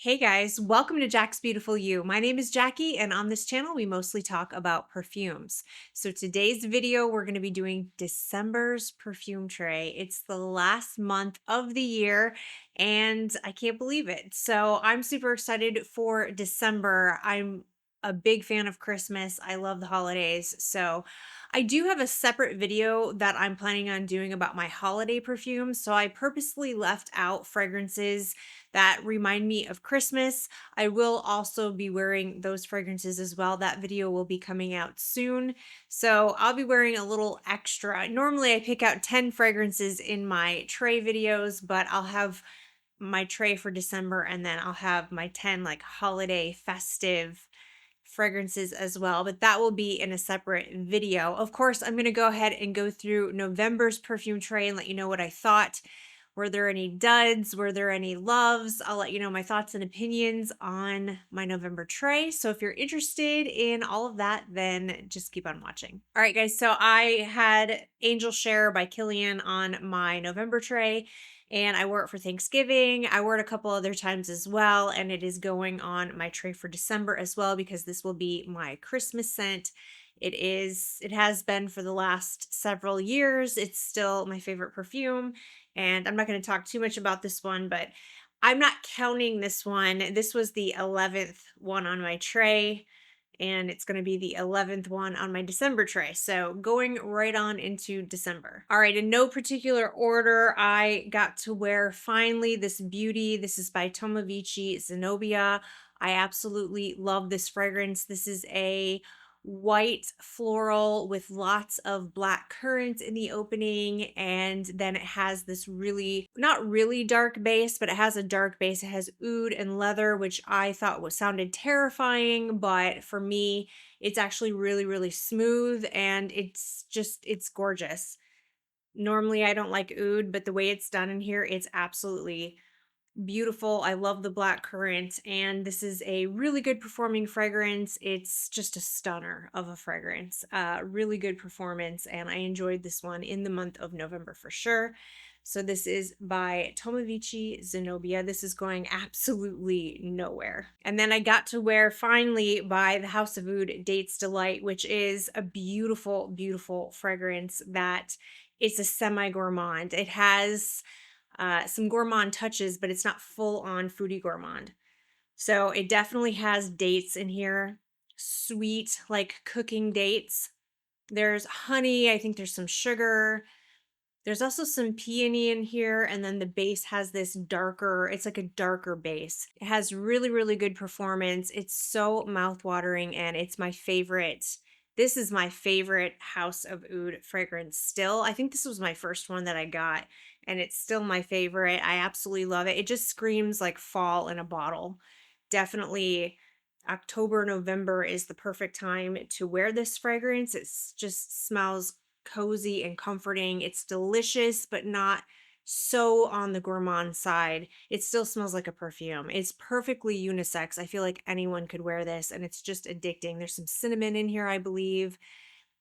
Hey guys, welcome to Jack's Beautiful You. My name is Jackie, and on this channel, we mostly talk about perfumes. So, today's video, we're going to be doing December's perfume tray. It's the last month of the year, and I can't believe it. So, I'm super excited for December. I'm a big fan of Christmas. I love the holidays. So, I do have a separate video that I'm planning on doing about my holiday perfumes. So, I purposely left out fragrances that remind me of Christmas. I will also be wearing those fragrances as well. That video will be coming out soon. So I'll be wearing a little extra. Normally, I pick out 10 fragrances in my tray videos, but I'll have my tray for December and then I'll have my 10 like holiday festive fragrances as well, but that will be in a separate video. Of course, I'm going to go ahead and go through November's perfume tray and let you know what I thought. Were there any duds? Were there any loves? I'll let you know my thoughts and opinions on my November tray. So if you're interested in all of that, then just keep on watching. All right, guys. So I had Angel Share by KILIAN on my November tray, and I wore it for Thanksgiving. I wore it a couple other times as well, and it is going on my tray for December as well because this will be my Christmas scent. It has been for the last several years. It's still my favorite perfume, and I'm not going to talk too much about this one, but I'm not counting this one. This was the 11th one on my tray, and it's going to be the 11th one on my December tray. So going right on into December. All right, in no particular order, I got to wear finally this beauty. This is by Tomavicci Zenobia. I absolutely love this fragrance. This is a white floral with lots of black currants in the opening, and then it has this really not really dark base, but it has a dark base. It has oud and leather, which I thought was sounded terrifying, but for me it's actually really smooth, and it's gorgeous. Normally I don't like oud, but the way it's done in here, it's absolutely beautiful. I love the black currant, and this is a really good performing fragrance. It's just a stunner of a fragrance. Really good performance, and I enjoyed this one in the month of November for sure. So this is by Tomavicci Zenobia. This is going absolutely nowhere. And then I got to wear finally by the House of Oud Dates Delight, which is a beautiful fragrance that it's a semi-gourmand. It has some gourmand touches, but it's not full on foodie gourmand. So it definitely has dates in here, sweet, like cooking dates. There's honey, I think there's some sugar. There's also some peony in here, and then the base has this darker, it's like a darker base. It has really good performance. It's so mouth-watering, and it's my favorite. This is my favorite House of Oud fragrance still. I think this was my first one that I got, and it's still my favorite. I absolutely love it. It just screams like fall in a bottle. Definitely October, November is the perfect time to wear this fragrance. It just smells cozy and comforting. It's delicious, but not so on the gourmand side. It still smells like a perfume. It's perfectly unisex. I feel like anyone could wear this, and it's just addicting. There's some cinnamon in here, I believe.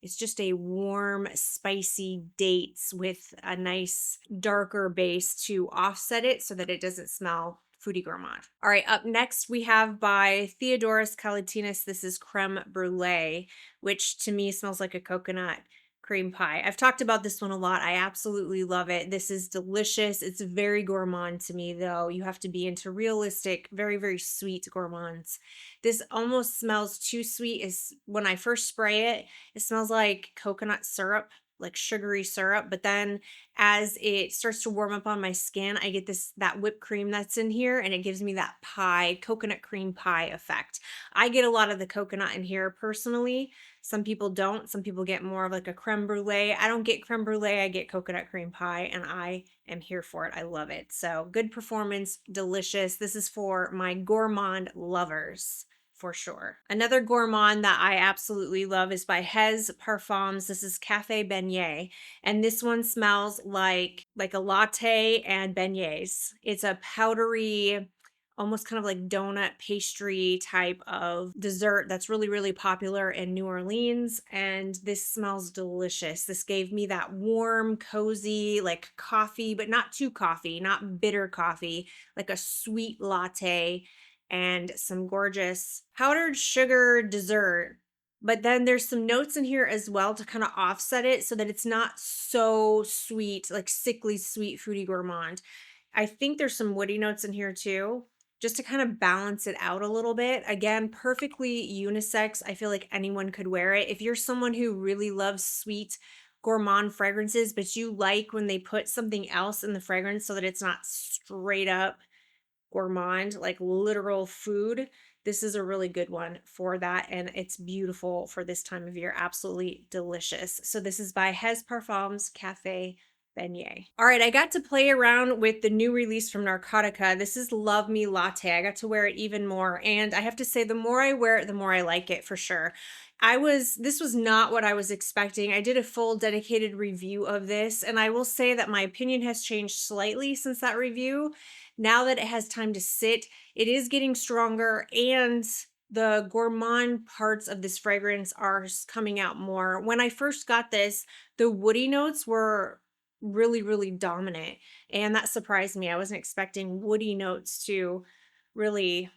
It's just a warm, spicy dates with a nice darker base to offset it so that it doesn't smell foodie gourmand. All right, up next we have by Theodoros Kalatinas. This is Creme Brulee, which to me smells like a coconut cream pie. I've talked about this one a lot. I absolutely love it. This is delicious. It's very gourmand to me, though. You have to be into realistic, very sweet gourmands. This almost smells too sweet. Is when I first spray it, it smells like coconut syrup, like sugary syrup, but then as it starts to warm up on my skin, I get that whipped cream that's in here, and it gives me that pie, coconut cream pie effect. I get a lot of the coconut in here personally. Some people don't. Some people get more of like a creme brulee. I don't get creme brulee. I get coconut cream pie, and I am here for it. I love it. So good performance, delicious. This is for my gourmand lovers for sure. Another gourmand that I absolutely love is by Hez Parfums. This is Cafe Beignet, and this one smells like a latte and beignets. It's a powdery, almost kind of like donut pastry type of dessert that's really popular in New Orleans, and this smells delicious. This gave me that warm, cozy, like coffee, but not too coffee, not bitter coffee, like a sweet latte. and some gorgeous powdered sugar dessert. But then there's some notes in here as well to kind of offset it so that it's not so sweet, like sickly sweet, fruity gourmand. I think there's some woody notes in here too, just to kind of balance it out a little bit. Again, perfectly unisex. I feel like anyone could wear it. If you're someone who really loves sweet gourmand fragrances, but you like when they put something else in the fragrance so that it's not straight up gourmand, like literal food, this is a really good one for that. And it's beautiful for this time of year. Absolutely delicious. So this is by Hez Parfums Cafe Beignet. All right, I got to play around with the new release from Narcotica. This is Love Me Latte. I got to wear it even more. And I have to say, the more I wear it, the more I like it for sure. This was not what I was expecting. I did a full dedicated review of this, and I will say that my opinion has changed slightly since that review. Now that it has time to sit, it is getting stronger, and the gourmand parts of this fragrance are coming out more. When I first got this, the woody notes were really, really dominant, and that surprised me. I wasn't expecting woody notes to really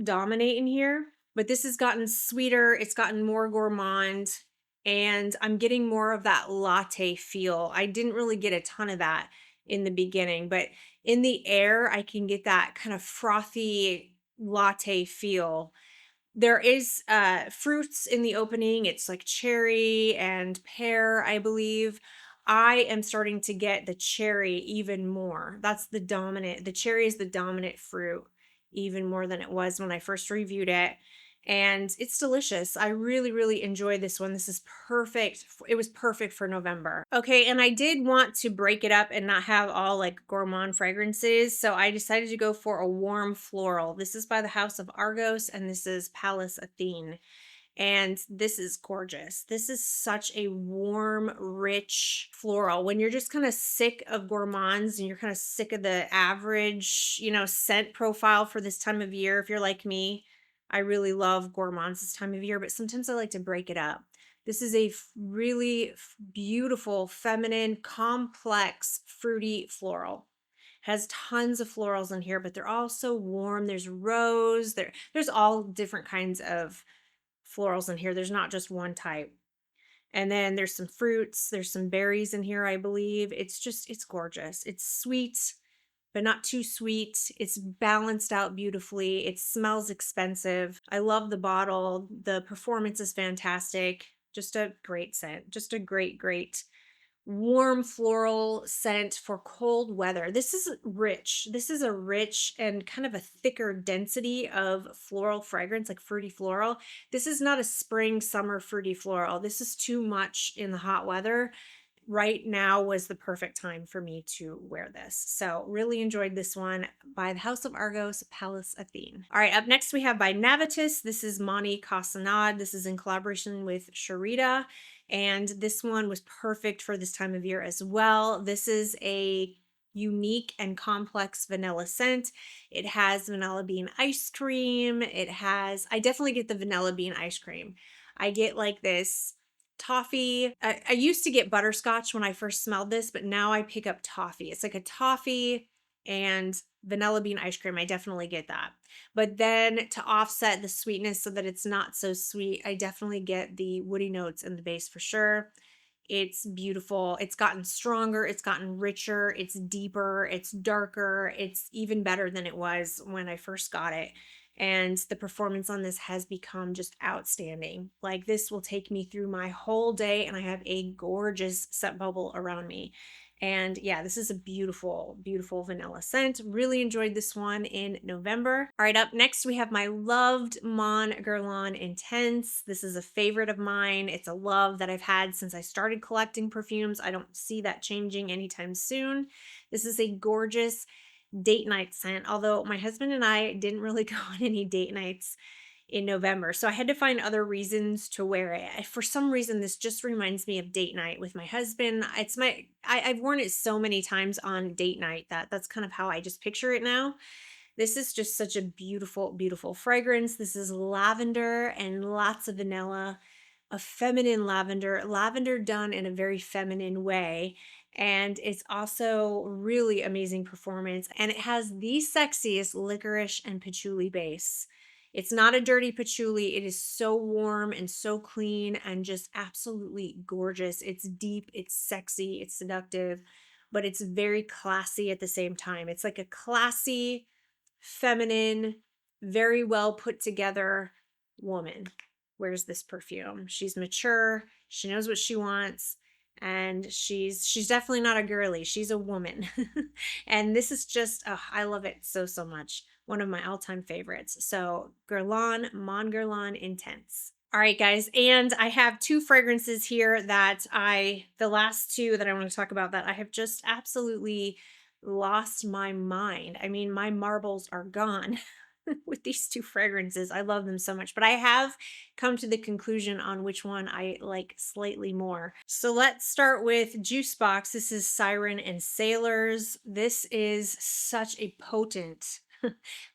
dominate in here, but this has gotten sweeter, it's gotten more gourmand, and I'm getting more of that latte feel. I didn't really get a ton of that in the beginning, but in the air, I can get that kind of frothy latte feel. There is fruits in the opening. It's like cherry and pear, I believe. I am starting to get the cherry even more. The cherry is the dominant fruit even more than it was when I first reviewed it. And it's delicious. I really, really enjoy this one. This is perfect. It was perfect for November. Okay, and I did want to break it up and not have all like gourmand fragrances. So I decided to go for a warm floral. This is by the House of Argos, and this is Palace Athene. And this is gorgeous. This is such a warm, rich floral. When you're just kind of sick of gourmands and you're kind of sick of the average, scent profile for this time of year, if you're like me, I really love gourmands this time of year, but sometimes I like to break it up. This is a really beautiful, feminine, complex, fruity floral. Has tons of florals in here, but they're all so warm. There's rose, there's all different kinds of florals in here. There's not just one type. And then there's some fruits, there's some berries in here, I believe. It's gorgeous. It's sweet, but not too sweet. It's balanced out beautifully. It smells expensive. I love the bottle. The performance is fantastic. Just a great scent. Just a great, great warm floral scent for cold weather. This is rich. This is a rich and kind of a thicker density of floral fragrance, like fruity floral. This is not a spring, summer fruity floral. This is too much in the hot weather. Right now was the perfect time for me to wear this. So really enjoyed this one by the House of Argos, Palace Athene. All right, up next we have by Navitus. This is Monty Casanad. This is in collaboration with Sharita. And this one was perfect for this time of year as well. This is a unique and complex vanilla scent. It has vanilla bean ice cream. I definitely get the vanilla bean ice cream. I get like this toffee. I used to get butterscotch when I first smelled this, but now I pick up toffee. It's like a toffee and vanilla bean ice cream. I definitely get that. But then to offset the sweetness so that it's not so sweet, I definitely get the woody notes in the base for sure. It's beautiful. It's gotten stronger. It's gotten richer. It's deeper. It's darker. It's even better than it was when I first got it. And the performance on this has become just outstanding. Like, this will take me through my whole day, and I have a gorgeous scent bubble around me. And yeah, this is a beautiful, beautiful vanilla scent. Really enjoyed this one in November. All right, up next we have my loved Mon Guerlain Intense. This is a favorite of mine. It's a love that I've had since I started collecting perfumes. I don't see that changing anytime soon. This is a gorgeous date night scent, although my husband and I didn't really go on any date nights in November. So I had to find other reasons to wear it. For some reason, this just reminds me of date night with my husband. I've worn it so many times on date night that's kind of how I just picture it now. This is just such a beautiful, beautiful fragrance. This is lavender and lots of vanilla, a feminine lavender done in a very feminine way. And it's also really amazing performance. And it has the sexiest licorice and patchouli base. It's not a dirty patchouli. It is so warm and so clean and just absolutely gorgeous. It's deep, it's sexy, it's seductive, but it's very classy at the same time. It's like a classy, feminine, very well put together woman wears this perfume. She's mature, she knows what she wants, and she's definitely not a girly. She's a woman. And this is just, oh, I love it so much. One of my all-time favorites. So Guerlain Mon Guerlain Intense. All right, guys, and I have two fragrances here that the last two that I want to talk about that I have just absolutely lost my mind. I mean, my marbles are gone with these two fragrances. I love them so much, but I have come to the conclusion on which one I like slightly more. So let's start with Juice Box. This is Siren and Sailors. This is such a potent,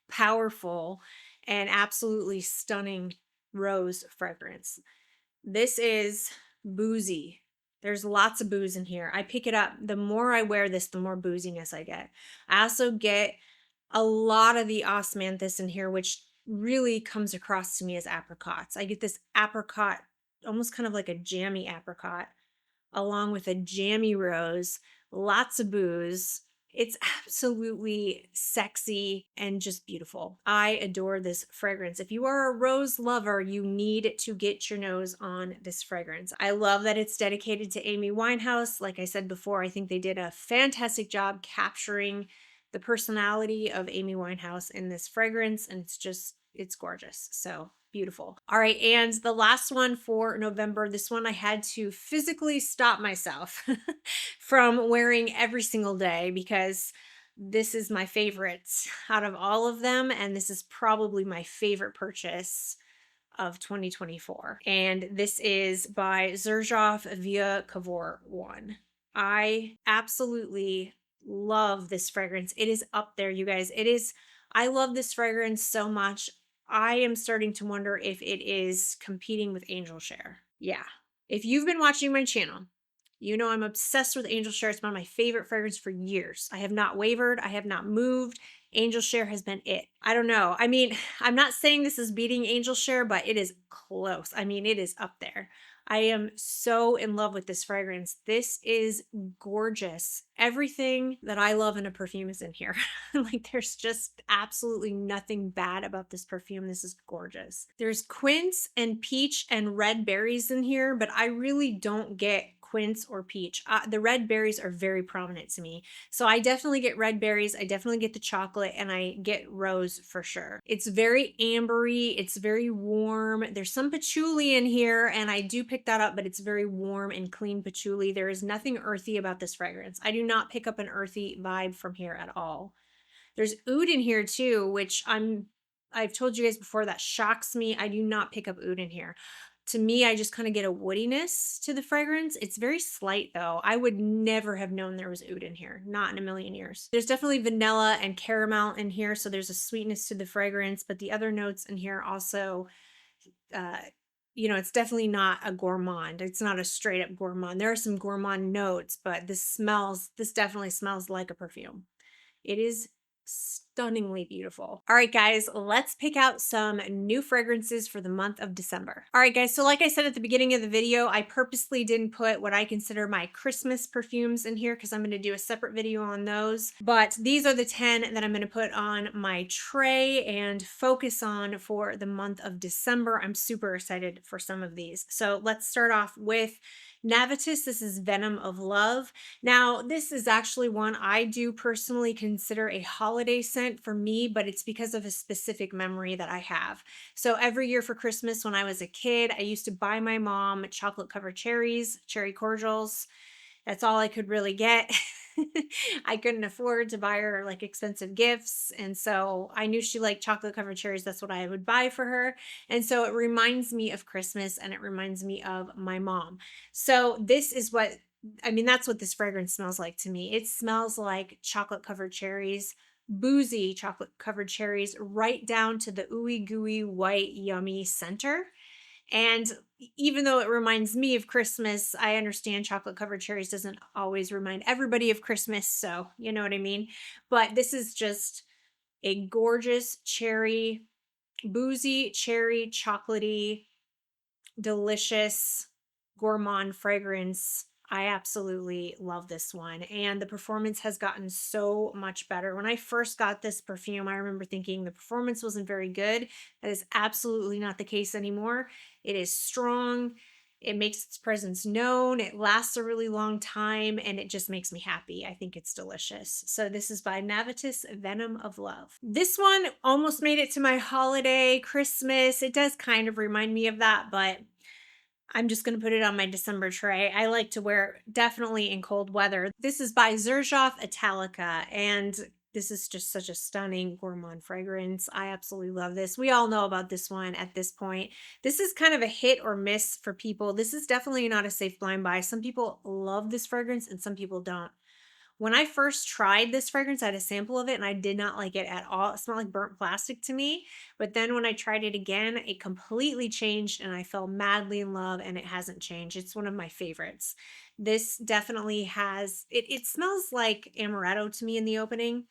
powerful, and absolutely stunning rose fragrance. This is boozy. There's lots of booze in here. I pick it up. The more I wear this, the more booziness I get. I also get a lot of the osmanthus in here, which really comes across to me as apricots. I get this apricot, almost kind of like a jammy apricot, along with a jammy rose, lots of booze. It's absolutely sexy and just beautiful. I adore this fragrance. If you are a rose lover, you need to get your nose on this fragrance. I love that it's dedicated to Amy Winehouse. Like I said before, I think they did a fantastic job capturing the personality of Amy Winehouse in this fragrance, and it's gorgeous. So beautiful. All right, and the last one for November, this one I had to physically stop myself from wearing every single day because this is my favorite out of all of them, and this is probably my favorite purchase of 2024. And this is by Xerjoff Via Cavour 1. I absolutely love this fragrance. It is up there, you guys. I love this fragrance so much. I am starting to wonder if it is competing with Angel Share. Yeah. If you've been watching my channel, you know I'm obsessed with Angel Share. It's one of my favorite fragrances for years. I have not wavered. I have not moved. Angel Share has been it. I don't know. I mean, I'm not saying this is beating Angel Share, but it is close. I mean, it is up there. I am so in love with this fragrance. This is gorgeous. Everything that I love in a perfume is in here. Like there's just absolutely nothing bad about this perfume. This is gorgeous. There's quince and peach and red berries in here, but I really don't get quince or peach. The red berries are very prominent to me. So I definitely get red berries. I definitely get the chocolate, and I get rose for sure. It's very ambery. It's very warm. There's some patchouli in here, and I do pick that up, but it's very warm and clean patchouli. There is nothing earthy about this fragrance. I do not pick up an earthy vibe from here at all. There's oud in here too, which I've told you guys before, that shocks me. I do not pick up oud in here. To me, I just kind of get a woodiness to the fragrance. It's very slight though. I would never have known there was oud in here. Not in a million years. There's definitely vanilla and caramel in here, so there's a sweetness to the fragrance, but the other notes in here also, it's definitely not a gourmand. It's not a straight up gourmand. There are some gourmand notes, but this definitely smells like a perfume. It is stunningly beautiful. All right, guys, let's pick out some new fragrances for the month of December. All right, guys, so like I said at the beginning of the video, I purposely didn't put what I consider my Christmas perfumes in here because I'm going to do a separate video on those. But these are the 10 that I'm going to put on my tray and focus on for the month of December. I'm super excited for some of these. So let's start off with Navitus. This is Venom of Love. Now, this is actually one I do personally consider a holiday scent for me, but it's because of a specific memory that I have. So every year for Christmas when I was a kid, I used to buy my mom chocolate covered cherries, cherry cordials. That's all I could really get. I couldn't afford to buy her like expensive gifts. And so I knew she liked chocolate covered cherries. That's what I would buy for her. And so it reminds me of Christmas, and it reminds me of my mom. So that's what this fragrance smells like to me. It smells like chocolate covered cherries, boozy chocolate covered cherries, right down to the ooey gooey white yummy center. And even though it reminds me of Christmas, I understand chocolate covered cherries doesn't always remind everybody of Christmas. So, you know what I mean? But this is just a gorgeous cherry, boozy, cherry, chocolatey, delicious gourmand fragrance. I absolutely love this one. And the performance has gotten so much better. When I first got this perfume, I remember thinking the performance wasn't very good. That is absolutely not the case anymore. It is strong. It makes its presence known. It lasts a really long time and it just makes me happy. I think it's delicious. So this is by Navitus Venom of Love. This one almost made it to my holiday, Christmas. It does kind of remind me of that, but I'm just going to put it on my December tray. I like to wear it definitely in cold weather. This is by Xerjoff Italica, and this is just such a stunning gourmand fragrance. I absolutely love this. We all know about this one at this point. This is kind of a hit or miss for people. This is definitely not a safe blind buy. Some people love this fragrance and some people don't. When I first tried this fragrance, I had a sample of it and I did not like it at all. It smelled like burnt plastic to me. But then when I tried it again, it completely changed and I fell madly in love and it hasn't changed. It's one of my favorites. This definitely has, it smells like amaretto to me in the opening.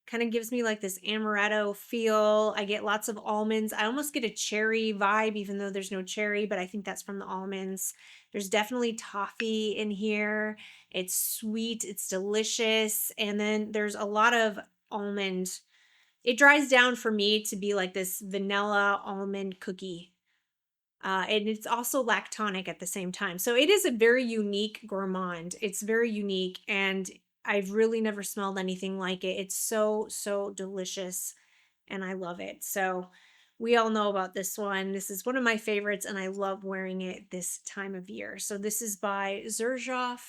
Kind of gives me like this amaretto feel. I get lots of almonds. I almost get a cherry vibe, even though there's no cherry, but I think that's from the almonds. There's definitely toffee in here. It's sweet, it's delicious. And then there's a lot of almond. It dries down for me to be like this vanilla almond cookie, and it's also lactonic at the same time. So it is a very unique gourmand. It's very unique, and I've really never smelled anything like it. It's so, so delicious, and I love it. So we all know about this one. This is one of my favorites, and I love wearing it this time of year. So this is by Xerjoff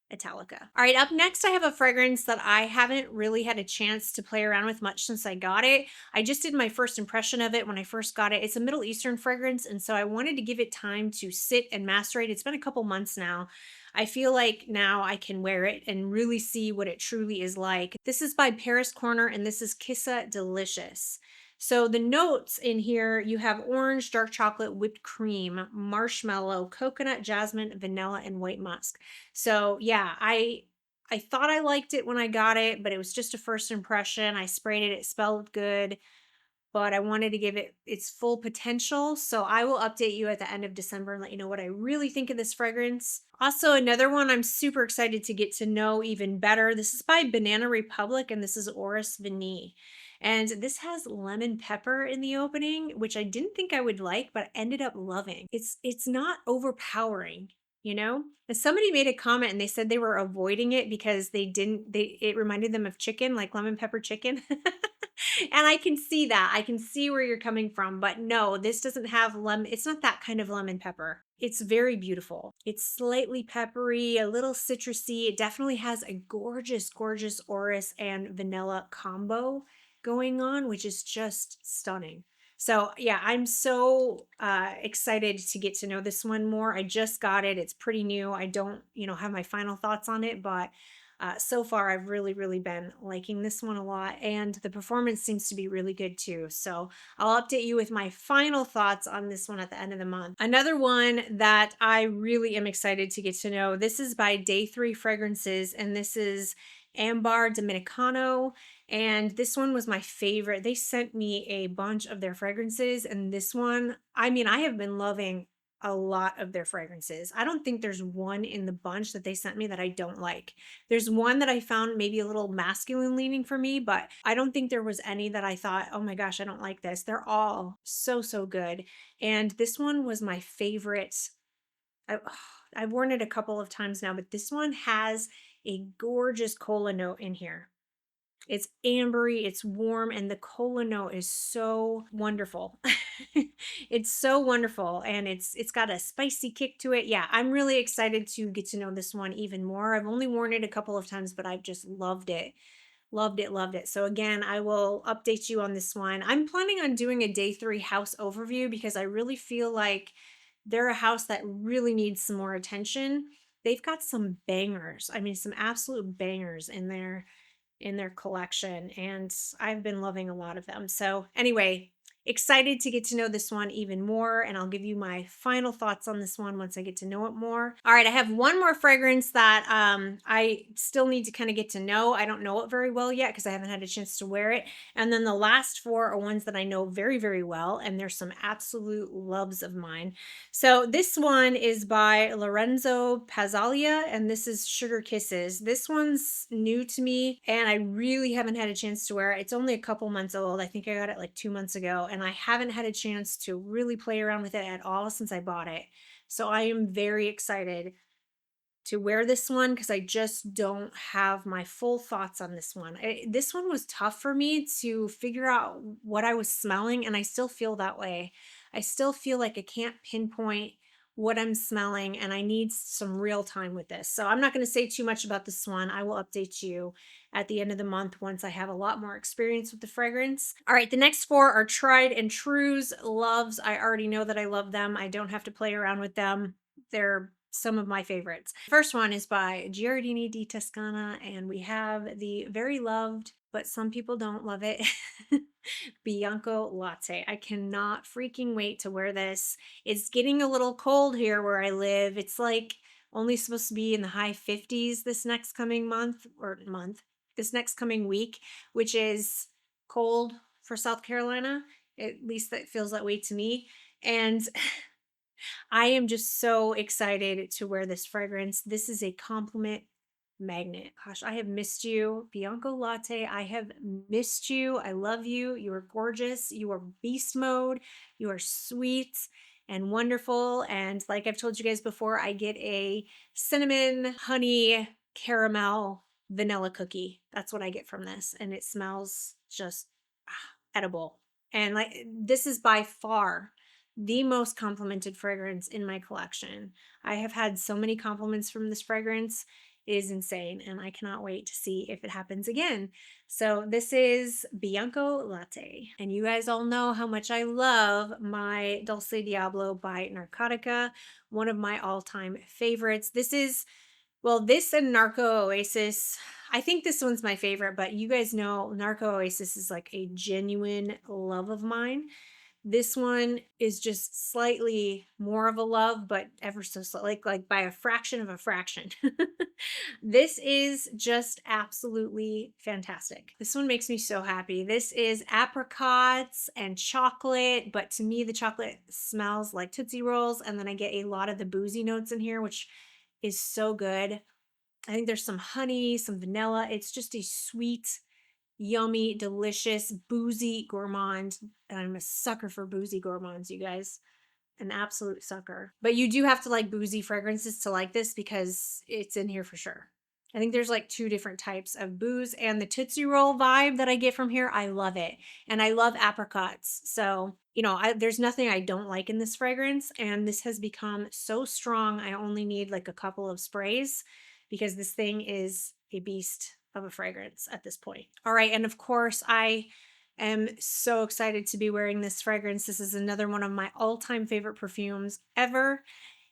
Italica. All right, up next, I have a fragrance that I haven't really had a chance to play around with much since I got it. I just did my first impression of it when I first got it. It's a Middle Eastern fragrance, and so I wanted to give it time to sit and macerate. It's been a couple months now. I feel like now I can wear it and really see what it truly is like. This is by Paris Corner, and this is Kissa Delicious. So the notes in here, you have orange, dark chocolate, whipped cream, marshmallow, coconut, jasmine, vanilla, and white musk. So yeah, I thought I liked it when I got it, but it was just a first impression. I sprayed it, it smelled good, but I wanted to give it its full potential. So I will update you at the end of December and let you know what I really think of this fragrance. Also, another one I'm super excited to get to know even better. This is by Banana Republic, and this is Oris Vanille. And this has lemon pepper in the opening, which I didn't think I would like, but ended up loving. It's not overpowering, you know? And somebody made a comment and they said they were avoiding it because it reminded them of chicken, like lemon pepper chicken. And I can see that. I can see where you're coming from, but no, this doesn't have lemon. It's not that kind of lemon pepper. It's very beautiful. It's slightly peppery, a little citrusy. It definitely has a gorgeous, gorgeous orris and vanilla combo going on, which is just stunning. So yeah, I'm so excited to get to know this one more. I just got it. It's pretty new. I don't, have my final thoughts on it, but so far I've really, really been liking this one a lot, and the performance seems to be really good too. So I'll update you with my final thoughts on this one at the end of the month. Another one that I really am excited to get to know, this is by Day 3 Fragrances, and this is Ambar Dominicano. And this one was my favorite. They sent me a bunch of their fragrances, and this one, I mean, I have been loving a lot of their fragrances. I don't think there's one in the bunch that they sent me that I don't like. There's one that I found maybe a little masculine leaning for me, but I don't think there was any that I thought, oh my gosh, I don't like this. They're all so, so good. And this one was my favorite. I've worn it a couple of times now, but this one has a gorgeous cola note in here. It's ambery, it's warm, and the cola note is so wonderful. It's so wonderful, and it's got a spicy kick to it. Yeah, I'm really excited to get to know this one even more. I've only worn it a couple of times, but I've just loved it. Loved it, loved it. So again, I will update you on this one. I'm planning on doing a Day 3 house overview because I really feel like they're a house that really needs some more attention. They've got some bangers. I mean, some absolute bangers in their collection, and I've been loving a lot of them. So anyway, excited to get to know this one even more, and I'll give you my final thoughts on this one once I get to know it more. All right, I have one more fragrance that I still need to kind of get to know. I don't know it very well yet because I haven't had a chance to wear it. And then the last four are ones that I know very, very well, and there's some absolute loves of mine. So this one is by Lorenzo Pazzalia, and this is Sugar Kisses. This one's new to me, and I really haven't had a chance to wear it. It's only a couple months old. I think I got it like 2 months ago, and I haven't had a chance to really play around with it at all since I bought it. So I am very excited to wear this one because I just don't have my full thoughts on this one. This one was tough for me to figure out what I was smelling, and I still feel that way. I still feel like I can't pinpoint what I'm smelling, and I need some real time with this. So I'm not going to say too much about this one. I will update you at the end of the month once I have a lot more experience with the fragrance. All right, the next four are tried and trues, loves. I already know that I love them. I don't have to play around with them. They're some of my favorites. First one is by Giardini di Toscana, and we have the very loved, but some people don't love it, Bianco Latte. I cannot freaking wait to wear this. It's getting a little cold here where I live. It's like only supposed to be in the high 50s this next coming this next coming week, which is cold for South Carolina. At least that feels that way to me. And I am just so excited to wear this fragrance. This is a compliment magnet. Gosh, I have missed you. Bianco Latte, I have missed you. I love you. You are gorgeous. You are beast mode. You are sweet and wonderful. And like I've told you guys before, I get a cinnamon, honey, caramel, vanilla cookie. That's what I get from this. And it smells just edible. And like this is by far the most complimented fragrance in my collection. I have had so many compliments from this fragrance. It is insane, and I cannot wait to see if it happens again. So this is Bianco Latte. And you guys all know how much I love my Dulce Diablo by Narcotica, one of my all-time favorites. This is, well, this and Narco Oasis. I think this one's my favorite, but you guys know Narco Oasis is like a genuine love of mine. This one is just slightly more of a love, but ever so slightly, like by a fraction of a fraction. This is just absolutely fantastic. This one makes me so happy. This is apricots and chocolate, but to me, the chocolate smells like Tootsie Rolls, and then I get a lot of the boozy notes in here, which is so good. I think there's some honey, some vanilla. It's just a sweet, yummy, delicious, boozy gourmand. And I'm a sucker for boozy gourmands, you guys. An absolute sucker. But you do have to like boozy fragrances to like this because it's in here for sure. I think there's like two different types of booze, and the Tootsie Roll vibe that I get from here, I love it. And I love apricots. So, you know, there's nothing I don't like in this fragrance. And this has become so strong. I only need like a couple of sprays because this thing is a beast of a fragrance at this point. All right. And of course, I am so excited to be wearing this fragrance. This is another one of my all-time favorite perfumes ever.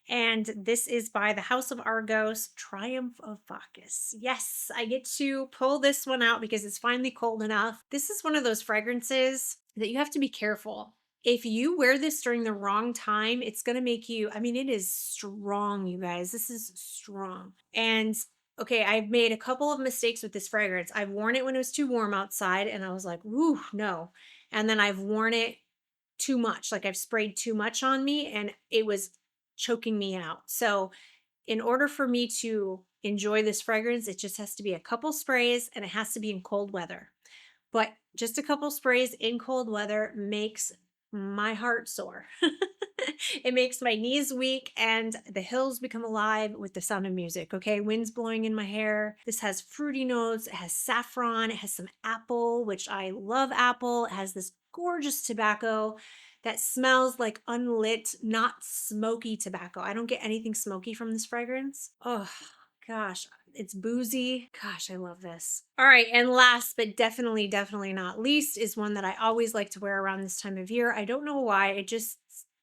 And this is by the House of Argos, Triumph of Bacchus. Yes, I get to pull this one out because it's finally cold enough. This is one of those fragrances that you have to be careful. If you wear this during the wrong time, it's going to make you, I mean, it is strong, you guys. This is strong. And okay, I've made a couple of mistakes with this fragrance. I've worn it when it was too warm outside, and I was like, woo, no. And then I've worn it too much. Like I've sprayed too much on me, and it was choking me out. So in order for me to enjoy this fragrance, it just has to be a couple sprays, and it has to be in cold weather. But just a couple sprays in cold weather makes my heart soar. It makes my knees weak and the hills become alive with the sound of music. Okay, wind's blowing in my hair. This has fruity notes. It has saffron. It has some apple, which I love apple. It has this gorgeous tobacco that smells like unlit, not smoky tobacco. I don't get anything smoky from this fragrance. Oh gosh, it's boozy. Gosh, I love this. All right, and last but definitely not least is one that I always like to wear around this time of year. I don't know why.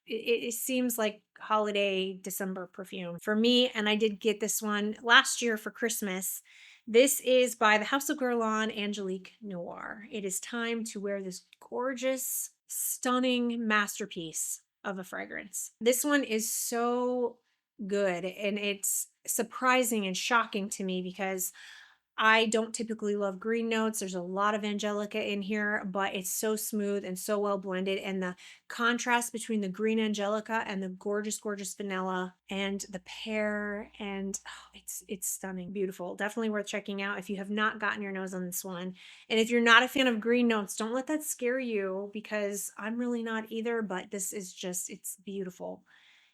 It seems like holiday December perfume for me, and I did get this one last year for Christmas. This is by the House of Guerlain, Angelique Noir. It is time to wear this gorgeous stunning masterpiece of a fragrance. This one is so good, and it's surprising and shocking to me because I don't typically love green notes. There's a lot of angelica in here, but it's so smooth and so well blended. And the contrast between the green angelica and the gorgeous, gorgeous vanilla and the pear, and it's stunning, beautiful. Definitely worth checking out if you have not gotten your nose on this one. And if you're not a fan of green notes, don't let that scare you, because I'm really not either. But this is just, it's beautiful.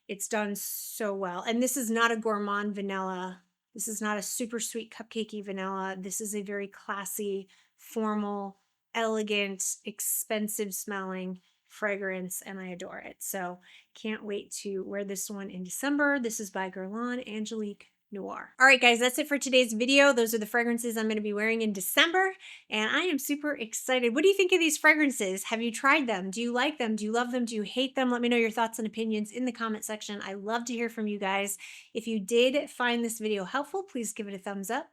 It's done so well. And this is not a gourmand vanilla. This is not a super sweet cupcakey vanilla. This is a very classy, formal, elegant, expensive smelling fragrance, and I adore it. So can't wait to wear this one in December. This is by Guerlain Angelique Noir. All right, guys, that's it for today's video. Those are the fragrances I'm going to be wearing in December, and I am super excited. What do you think of these fragrances? Have you tried them? Do you like them? Do you love them? Do you hate them? Let me know your thoughts and opinions in the comment section. I love to hear from you guys. If you did find this video helpful, please give it a thumbs up.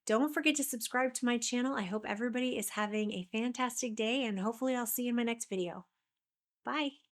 Don't forget to subscribe to my channel. I hope everybody is having a fantastic day, and hopefully I'll see you in my next video. Bye.